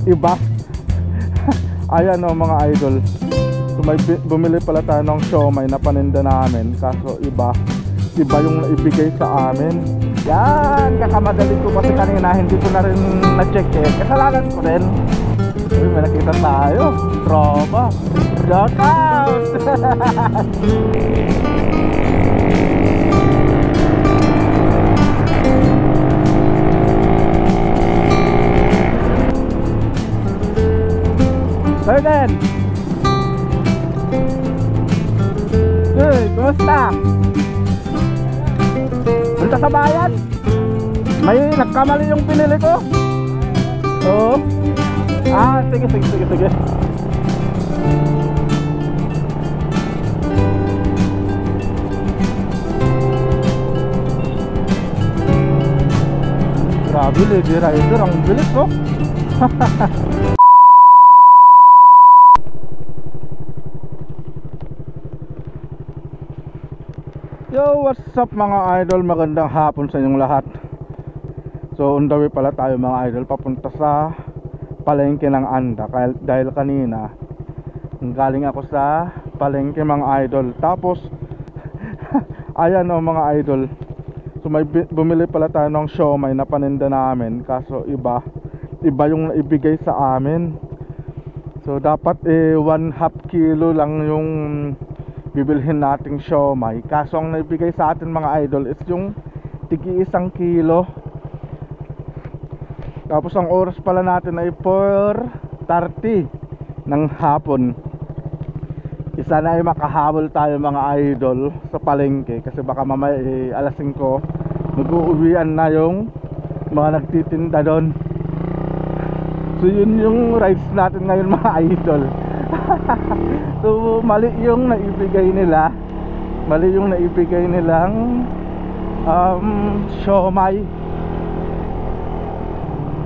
iba. Ayan o mga idol. So may bumili pala tayo ng siomay na paninda namin, kaso iba yung naibigay sa amin. Yan, kakamadali ko kasi kanina, hindi ko na rin na-check eh. Kasalanan ko rin. Uy, may nakita tayo. Tropa. Shout out! Burden! Hey, kumusta? Punta sa bayan? May nagkamali yung pinili ko? Oo. Sige. Grabe, Lady Rider, ang bilis ko. Yo, what's up mga idol? Magandang hapon sa inyong lahat. So on the way pala tayo mga idol, papunta sa palengke ng Anda. Dahil kanina galing ako sa palengke mga idol. Tapos ayan o mga idol. So may bumili pala tayo ng siomay na paninda namin, kaso iba yung naibigay sa amin. So dapat 1/2 kilo lang yung bibilhin nating siomay, kaso ang naibigay sa atin mga idol is yung tigi 1 kilo. Tapos ang oras pala natin ay 4:30 ng hapon. Isa na ay makahabol tayo mga idol sa palengke, kasi baka mamaya alas 5 mag-uuwian na yung mga nagtitinda doon. So yun yung rides natin ngayon mga idol. So mali yung naibigay nilang siomay.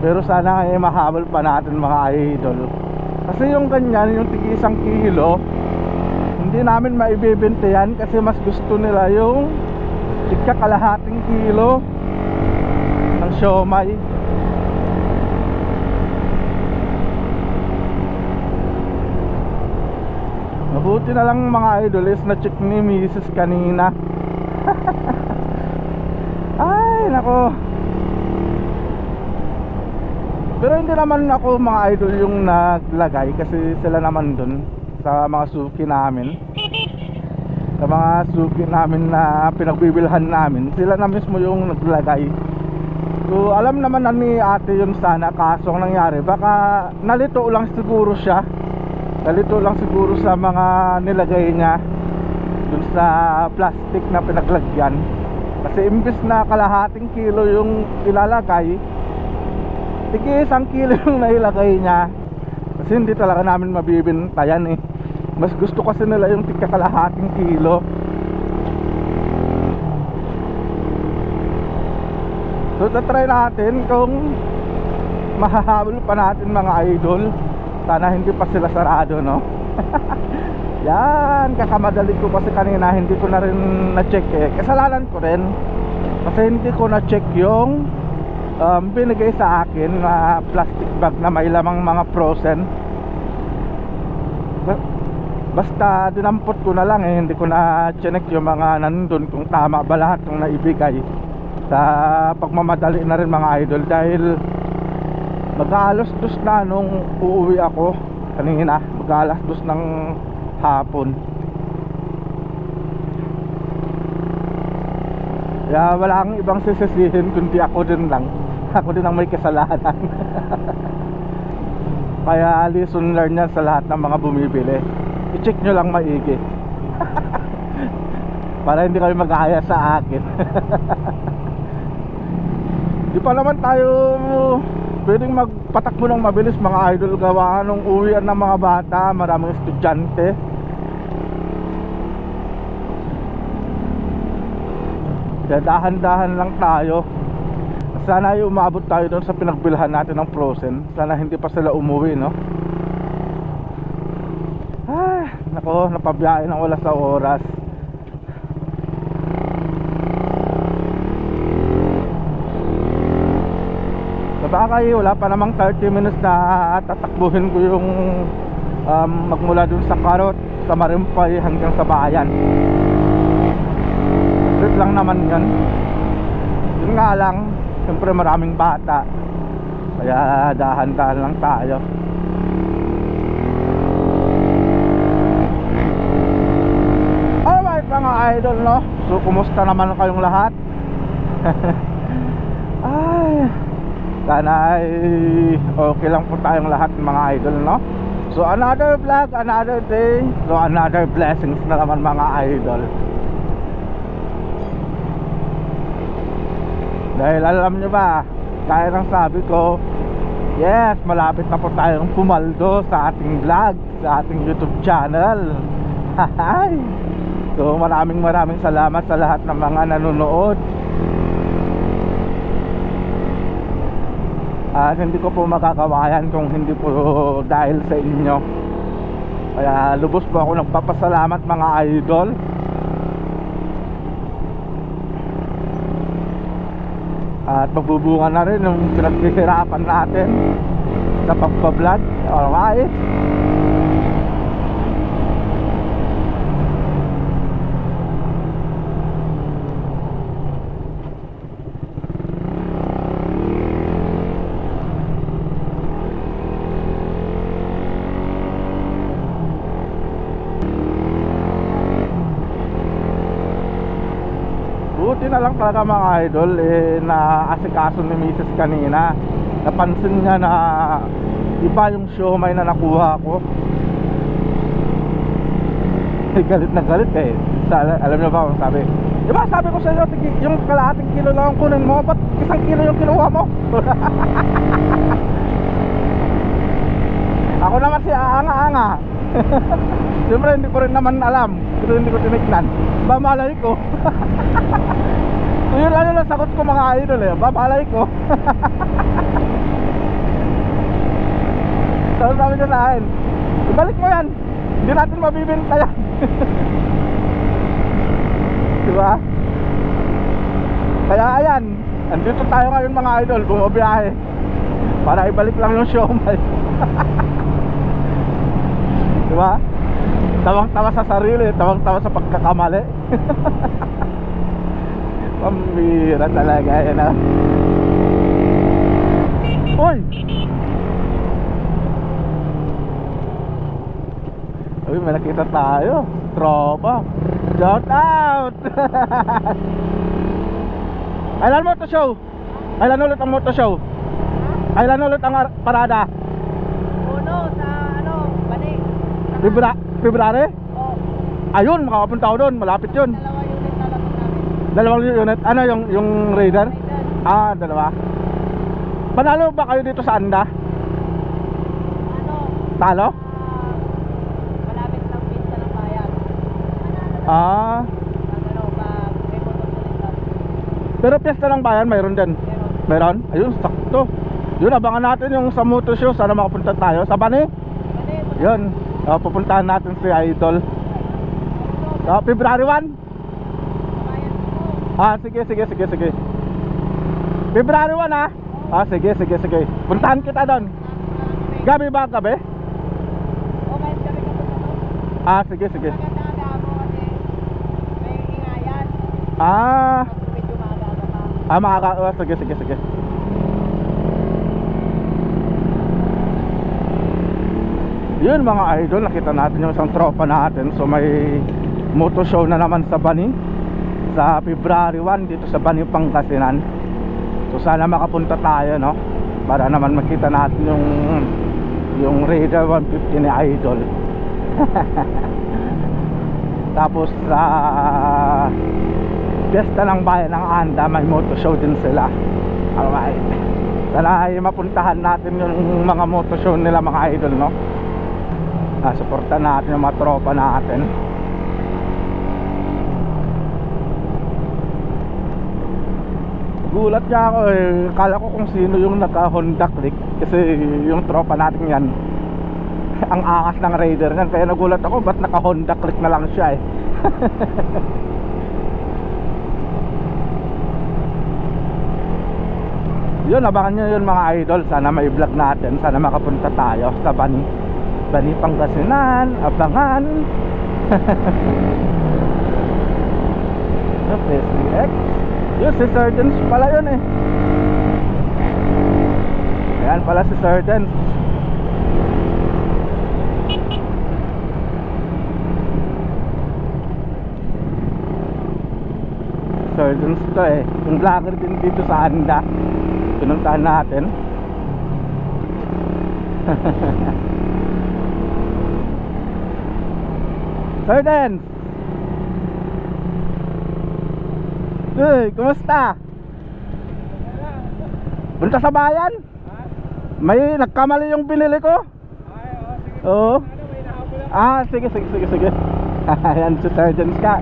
Pero sana ay mahabol pa natin mga idol, kasi yung ganyan, yung tigi 1 kilo, hindi namin maibibenta yan, kasi mas gusto nila yung tigka kalahating kilo ng siomay. Mabuti na lang mga idol is na-check ni Mrs. kanina. Ay nako. Pero hindi naman ako mga idol yung naglagay, kasi sila naman dun sa mga suki namin, na pinagbibilhan namin, sila na mismo yung naglagay. So alam naman na ni ate yun sana, kaso ang nangyari, baka nalito lang siguro sa mga nilagay niya dun sa plastic na pinaglagyan. Kasi imbis na kalahating kilo yung ilalagay, tigi 1 kilo yung nailagay niya. Kasi hindi talaga namin mabibenta yan eh. Mas gusto kasi nila yung tigka kalahating kilo. So tatry natin kung mahahabol pa natin mga idol. Sana hindi pa sila sarado, no? Yan, kakamadali ko kasi kanina, hindi ko na rin na-check eh. Kasalanan ko rin, kasi hindi ko na-check yung binigay sa akin na plastic bag na may lamang mga frozen. Basta dinampot ko na lang eh, hindi ko na check yung mga nandun kung tama ba lahat yung naibigay. Sa pagmamadali na rin mga idol, dahil mag-alas-2 na nung uuwi ako kanina, mag-alas-2 ng hapon. Kaya wala kang ibang sisisihin kundi ako din ang may kasalanan. Kaya lesson learned yan sa lahat ng mga bumibili, i-check nyo lang maigi. Para hindi kayo mag-aaya sa akin. Di pa naman tayo pwedeng magpatakbo ng mabilis mga idol, gawa nung uwian ng mga bata, maraming estudyante. Kaya dahan-dahan lang tayo. Sana ay umabot tayo doon sa pinagbilhan natin ng frozen. Sana hindi pa sila umuwi, no? Ay, nako, napabiyahe ng wala sa oras. Sabagay, wala pa namang 30 minutes na tatakbuhin ko yung magmula dun sa Carrot, sa Marimpay hanggang sa bayan. Street lang naman yan. Yun nga lang, siyempre maraming bata, kaya dahan-dahan lang tayo. Alright mga idol, no? So kumusta naman kayong lahat? Ay, sana ay okay lang po tayong lahat mga idol, no? So another vlog, another day. So another blessings na naman mga idol. Dahil alam nyo ba, kaya ng sabi ko, yes, malapit na po tayong pumaldo sa ating vlog, sa ating YouTube channel. So maraming salamat sa lahat ng mga nanonood. At hindi ko po magagawa yan kung hindi po dahil sa inyo. Kaya lubos po ako nagpapasalamat mga idol. At magbubunga na rin yung pinaghihirapan natin sa pagpa-vlog. Alright. Buti na lang talaga mga idol, na asikaso ni Mrs. kanina. Napansin niya na iba yung siomay na nakuha ko. Galit na galit eh. Alam niyo ba kung sabi? Diba sabi ko sa iyo, yung kalahating kilo lang ang kunin mo, ba't isang kilo yung kinuha mo? Ako naman si aanga-anga. Siyempre hindi ko rin naman alam, pero hindi ko tinignan. Bamalay ko. So yun lang yung sagot ko mga idol eh. Babalay ko. So sabi ko sa akin, ibalik mo yan, hindi natin mabibenta yan. Diba? Kaya ayan, andito tayo ngayon mga idol, bumabiyahe para ibalik lang yung siomay. Diba? Tawang-tawa sa sarili, tawang-tawa sa pagkakamali. Pambira talaga yan ah. Uy! Uy, may nakita tayo. Tropa. Shout out! Kailan moto show? Kailan ulit ang moto show? Kailan ulit ang parada? Uno sa Bani. February? Oo. Ayun, makakapunta ako doon, malapit yun. 2 unit na lang namin. 2 unit? Ano yung Raider? Raider. Ah, 2. Panalo ba kayo dito sa Anda? Talo? Malapit lang pinsa ng bayan. Ah, Pag may motor sa pero piyesta ng bayan mayroon din. Meron? Ayun, sakto. Yun, abangan natin yung sa moto show. Sana makapunta tayo sa Bani. Yun, pupuntahan natin si Idol. February 1? Ah, sige. February 1 ah. Ah, sige. Puntahan kita doon. Gabi ba? Gabi? Okay, sabi ka po. Ah, sige. Maganda mo kasi may ingayan. Ah, Medyo maaga ka. sige. Yun mga idol, nakita natin yung isang tropa natin. So may moto show na naman sa Bani sa February 1 dito sa Bani, Pangasinan. So sana makapunta tayo, no, para naman makita natin yung Raider 150 ni Idol. Tapos sa Fiesta ng Bayan ng Anda, may moto show din sila. Alright, sana ay mapuntahan natin yung mga moto show nila mga idol, no. Suportahan natin yung mga tropa natin. Gulat niya ako eh, kala ko kung sino yung naka Honda Click, kasi yung tropa natin yan ang angas ng Raider yan, kaya nagulat ako ba't naka Honda Click na lang siya eh. Yun, abangan nyo yun mga idol. Sana mai-vlog natin. Sana makapunta tayo sa Bani Pangasinan. Abangan. Okay, SDX. Yun, si Sardens pala yun eh. Ayan pala si Sardens. Sardens to eh. Yung vlogger din dito sa Anda. Pinuntahan natin. Sardens! Uy, kumusta? Punta sa bayan? May nagkamali yung binili ko. Oo. Ah, sige. Ayan si Sardens ka.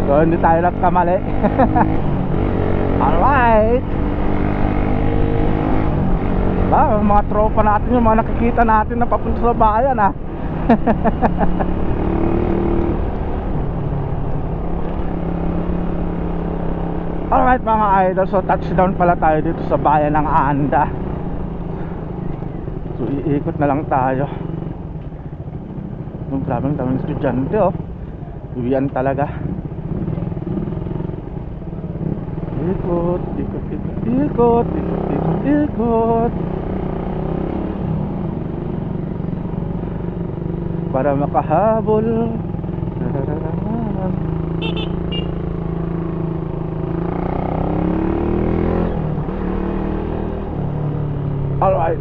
So hindi tayo nagkamali. Alright. Mga tropa natin, yung mga nakikita natin na papunta sa bayan ah. Alright mga idol, so touchdown pala tayo dito sa bayan ng Anda. So iikot na lang tayo. Grabe, ang daming estudyante oh. Uwian talaga. Ikot para makahabol. Alright.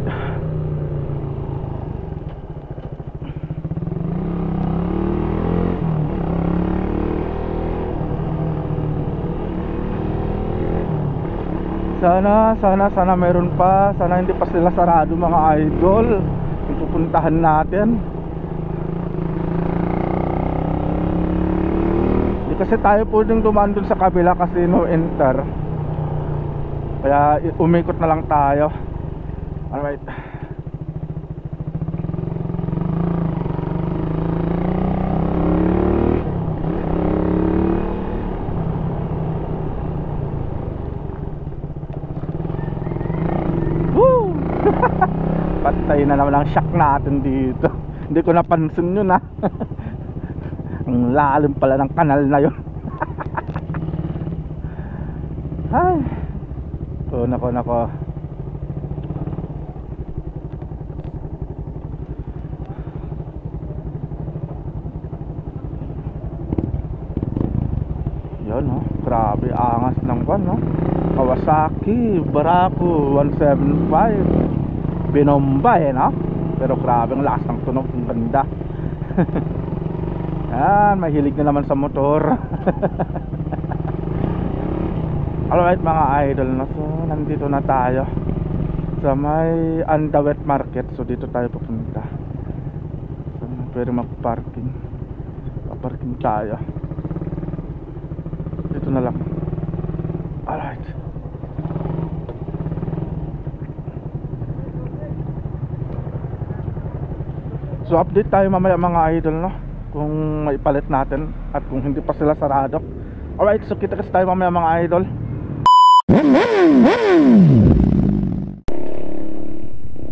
Sana meron pa. Sana hindi pa sila sarado mga idol. Yung pupuntahan natin. Hindi kasi tayo pwedeng dumaan dun sa kabila kasi no enter. Kaya umikot na lang tayo. Alright. Patay na naman ang shock natin dito. Hindi ko napansin yun ha. Ang lalim pala ng kanal na yun. Ay. Nako. Yun no. Grabe angas ng kwan no. Kawasaki Barako 175. Binomba eh no. Pero grabe ang lakas ng tunog. Ang ganda. Yan, mahilig na naman sa motor. Alright mga idol no. So nandito na tayo sa may Andawet Market. So dito tayo pupunta. So pwede mag-parking. Paparking tayo. Dito na lang. Alright. So update tayo mamaya mga idol no, kung maipalit natin at kung hindi pa sila sarado. Alright, so kita kasi tayo mamaya mga idol.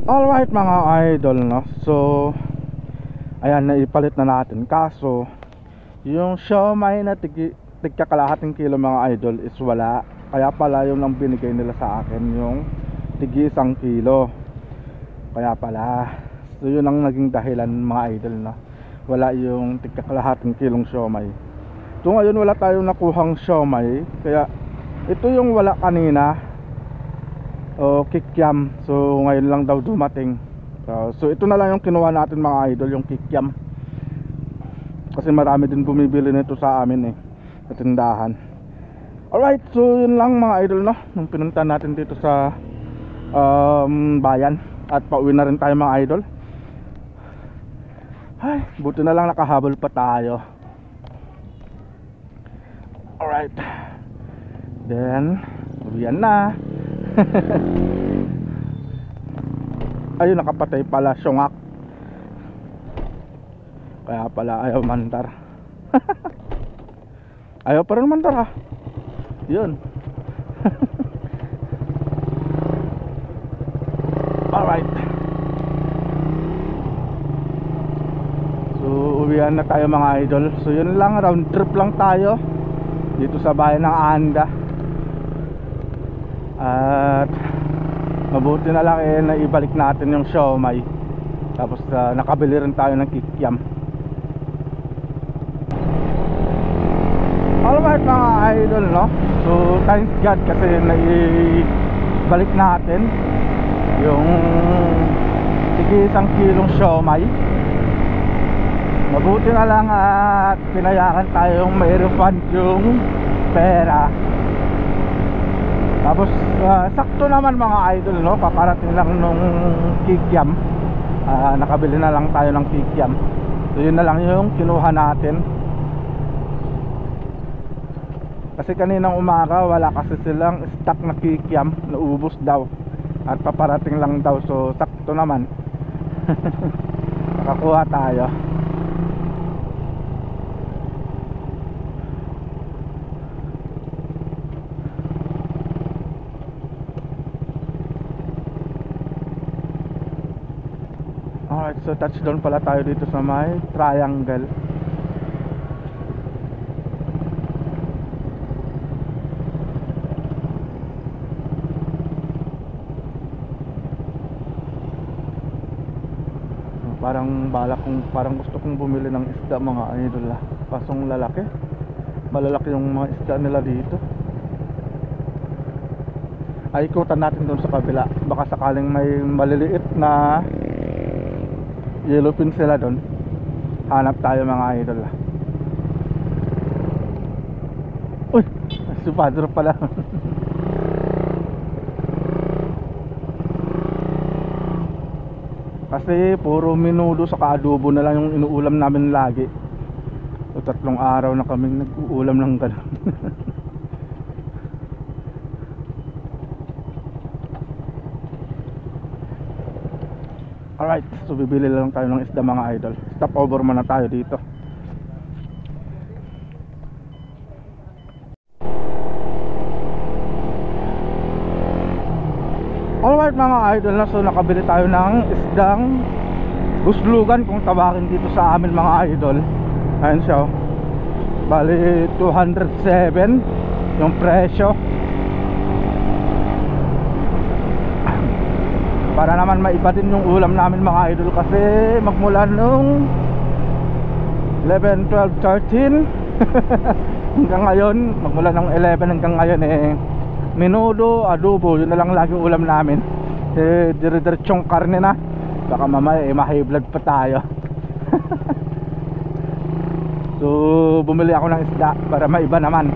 Alright mga idol no. So ayan, naipalit na natin. Kaso yung siomai na tigkakalahating kilo mga idol is wala. Kaya pala yung nang binigay nila sa akin yung tigi 1 kilo. Kaya pala. So yun ang naging dahilan mga idol no. Wala yung tigkakalahating kilong siomai. So ngayon wala tayong nakuhang siomai. Kaya ito yung wala kanina. O kikiam. So ngayon lang daw dumating. So ito na lang yung kinuha natin mga idol, yung kikiam. Kasi marami din bumibili nito sa amin eh, sa tindahan. Alright, so yun lang mga idol no. Nung pinunta natin dito sa bayan. At pauwi na rin tayo mga idol. Ay, buti na lang nakahabol pa tayo. Alright. Then uwian na. Ayun, nakapatay pala syungak. Kaya pala ayaw mandar. Ayaw pa rin mandar ha. Yun. Alright. So uwian na tayo mga idol. So yun lang, round trip lang tayo dito sa bayan ng Anda. At mabuti na lang na ibalik natin yung siomai. Tapos nakabili rin tayo ng kikiam. Alright mga idol, no? So thanks God kasi naibalik natin yung tig isang kilong siomai. Mabuti na lang at pinayakan tayong may refund yung pera. Tapos sakto naman mga idol, no? Paparating lang nung kikiam. Nakabili na lang tayo ng kikiam. So yun na lang yung kinuha natin. Kasi kaninang umaga wala kasi silang stock na kikiam, naubos daw. At paparating lang daw, so sakto naman. Nakakuha tayo. Alright, so touchdown pala tayo dito sa may triangle. Parang gusto kong bumili ng isda mga idol. Pasong lalaki. Malalaki yung mga isda nila dito. Ay, ikutan natin doon sa kabila. Baka sakaling may maliliit na yellowfin sila doon. Hanap tayo mga idol. Uy, si Padre pala. Kasi puro menudo sa adobo na lang yung inuulam namin lagi. So 3 araw na kaming nag-uulam ng gano'n. Alright, so bibili lang tayo ng isda mga idol. Stop over muna tayo dito. Alright mga idol, na so nakabili tayo ng isdang guslugan kung tawagin dito sa amin mga idol. Ayan siya, bali 207 yung presyo. Para naman maiba din yung ulam namin mga idol. Kasi magmula nung 11, 12, 13 hanggang ngayon, magmula nung 11 hanggang ngayon menudo, adobo, yun na lang lagi ulam namin. Dire-diretsong karne na. Baka mamaya ma-high blood pa tayo. So bumili ako ng isda para maiba naman.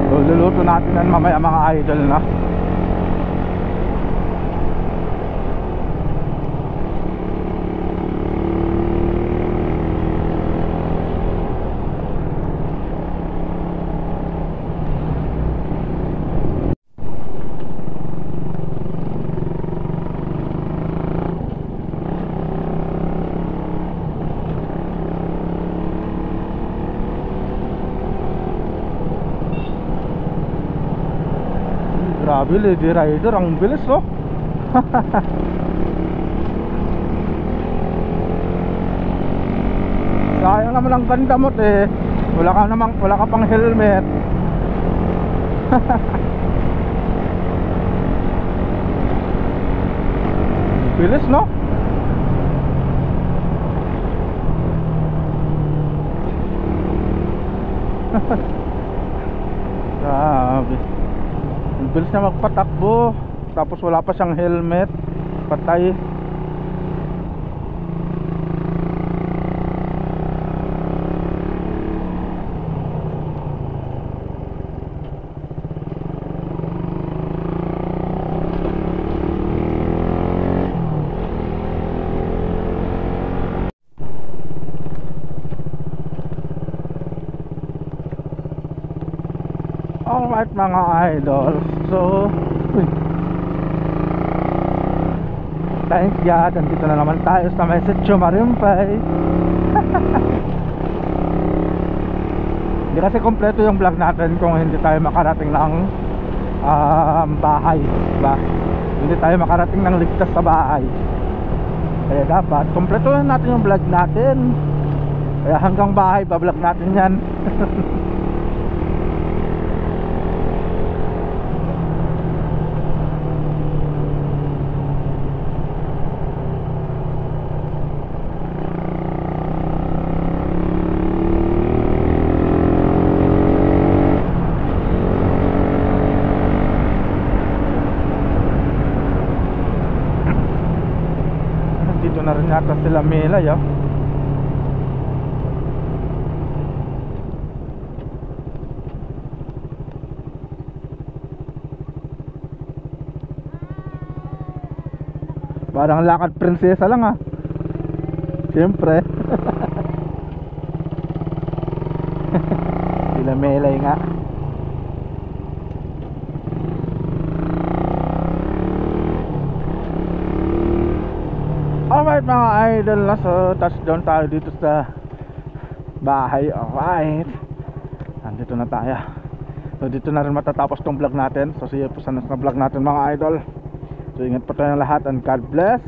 So luluto natin yan mamaya mga idol na. Grabe, Lady Rider, ang bilis oh. Sayang naman ang ganda mo wala ka pang helmet. Bilis no? Grabe. Ang bilis na magpatakbo. Tapos wala pa siyang helmet. Patay. Alright mga idol. So thanks God, andito na naman tayo sa Message Marimpay. Hindi kasi kompleto yung vlog natin kung hindi tayo makarating ng bahay, diba? Hindi tayo makarating ng ligtas sa bahay. Kaya dapat kompletuhin natin yung vlog natin. Kaya hanggang bahay ba-vlog natin yan. Dito na rin yata sila Melay, oh. Parang lakad prinsesa lang, ah. Siyempre. Sila Melay nga. Alright mga idol, nasa touchdown tayo dito sa bahay. Alright, nandito na tayo. So dito na rin matatapos tong vlog natin. So see you po sa next na vlog natin mga idol. So ingat po tayong lahat and God bless.